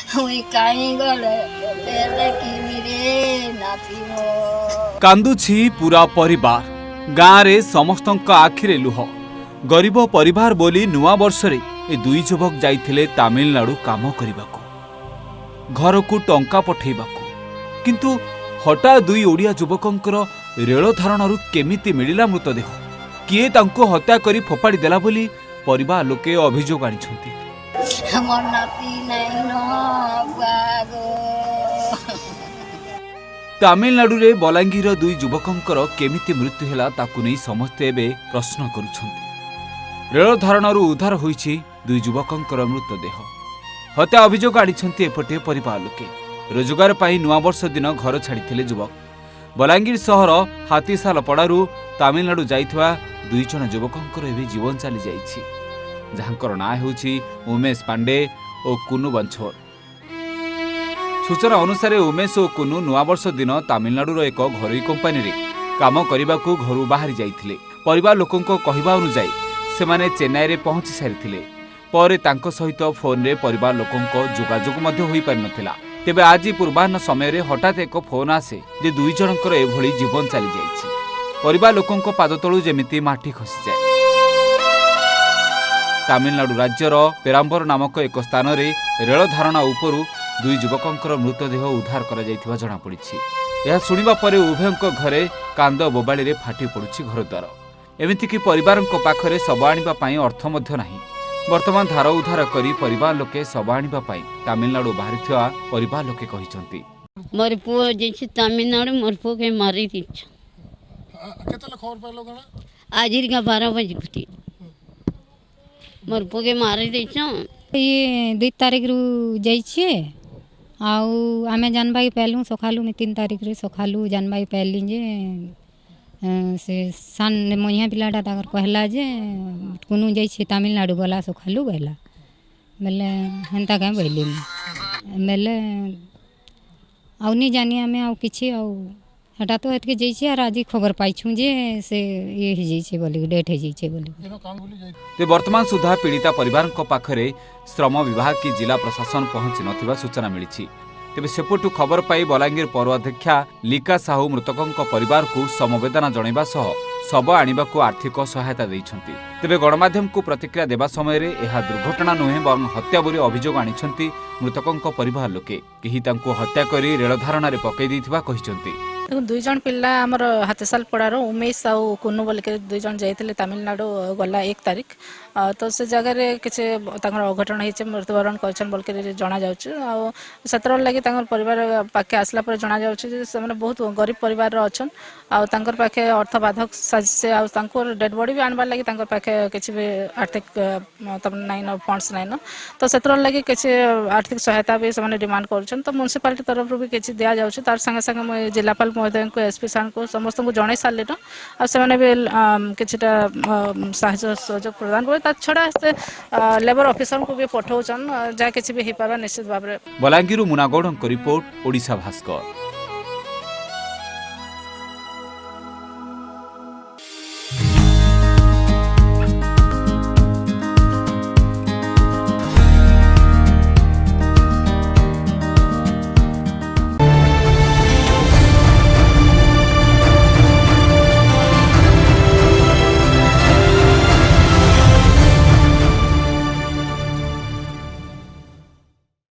मुई काई गले बेले किमी रे नाती मो कांदुछि पूरा परिवार गाँव रे समस्तंक आखिरे लुह गरीब परिवार बोली नुआ वर्ष रे ए दुई युवक जाइथिले तामिलनाडु काम करिबाको घर को टंका पठेइबाको किंतु हटा दुई ओडिया युवकंकर रेल धारणरू केमिति मिलिला मृतदेह किए तांको हत्या करी फोपाड़ी देला बोली परिवार लोके अभियोग आनिछंती। हमर नाती नहीं न बागो तामिलनाडु रे बलांगीर दुई युवकंकर केमिति मृत्यु हैला ताकु नै समस्ते एबे प्रश्न करुछंती। रेल धारणरू उद्धार होईछि दुई युवकंकर मृतदेह हत्या अभियोग आनिछंती एपटे परिवार लोके रोजगार पाई नुआ वर्ष दिन घर छाड़िथिले युवक बलांगीर सहर हातीसाल पड़ारू तामिलनाडु जाइथवा दुई जण युवकंकर एबे जीवन चली जाइछि जहांकर ना हेउछि उमेश पांडे और कुनु बंछोर। सूचना अनुसार उमेश और कुनु नुआ वर्ष दिन तामिलनाडुर एक घरोई कंपानी रे काम करने घर बाहरी जाइथिले। परिवार लोकंको कहिबा अनुसार सेमाने चेन्नई रे पहुंची सारिथिले परे तांको सहित फोन रे परिवार लोकंको जोगाजोग मध्य होई पारि नथिला। तेबे आज पूर्वाह्न समय रे हठात एक फोन आसे जे दुई जनकर एभली जीवन चली जाइछि। परिवार लोकंको पादतळु जेमिति माटी खसी जाए। तामिलनाडु राज्यर पेराम्बर नामक एक स्थान रे रेल धारणा उपरू दुई युवकंकर मृतदेह उद्धार करा जाइथिबा जणा पड़िछि। यह सुनिबा परे उभयंक घरे कांद बोबाळी रे फाटी पड़ुछि घरद्वार एमिति कि परिवारंक पाखरे शव आनिबा पई अर्थ मध्य नाही। वर्तमान धार उद्धार करी परिवार लोके शव आनिबा पई तामिलनाडु बाहरिथिबा परिवार लोके कहिसंती। मोर पुओ जेछि तामिलनाडु मोर पुओ के मारी दिछ केतला खबर पाइलो गना आज का 12 बजे कुटी मोर पुओ के मारी दिछ। ये 2 तारीख रु जाई छे आउ आमे जानबाई पहलू सखालू 3 तारीख रे सखालू जानबाई पहली जे से सान मोहिया पिलाटा ताकर कहला जे कुनु जाई छे तामिलनाडु गला सखालू गला बेले हेंता के बइली बेले आउ नहीं जानी आमे आउ किछि आउ हटा तो एतके जाई छे आर आज खबर पाइछु जे से ये ही जाई छे बोली डेट हे जाई छे बोली ते वर्तमान सुधा पीड़िता परिवार पाखरे श्रम विभाग की जिला प्रशासन पहुंची नथिबा सूचना मिली। तेबे सेपटू खबर पाई बलांगीर पौर अध्यक्षा लिका साहू मृतकों परिवार को समवेदना जणाइबा सह शव आनिबाकू आर्थिक सहायता दैछंती। तेबे गणमाध्यम को प्रतिक्रिया देबा समय रे एहा दुर्घटना नुहे बरं हत्या बोली अभियोग आनिछंती मृतकों परिवार लोके केही तांको हत्या करी रेल धारणा रे पकई दैथिबा कहिसंती। दुई जन पिला आमर हाथसाल पड़ार उमेश आउ कुनु बोलिक दुई जन जाइए तामिलनाडु गला 1 तारीख तो से जगह किसी अघटन होती मृत्युवरण कर बोलिक जना जातर लगी परिवार पाखे आसला जना जा बहुत गरीब परिवार अच्छा आर पाखे अर्थ बाधक से डेड बॉडी भी आनबार लगी पाखे किसी भी आर्थिक नाइन फंड्स नाइन तो से लगी किसी आर्थिक सहायता भी से डिमांड कर म्यूनिसिपालिटी तरफ भी किसी दि जाऊँगी तार संगे संगे जिलापाल महोदय को एसपी सार को समस्त को जन सारे आने भी किसीटा साहय सहयोग प्रदान कर छड़ा से लेबर ऑफिसर को भी पठाऊन जहाँ किसी भी हो पार निश्चित भाव में। बलांगीर मुनागौड़ रिपोर्ट ओडिशा भास्कर।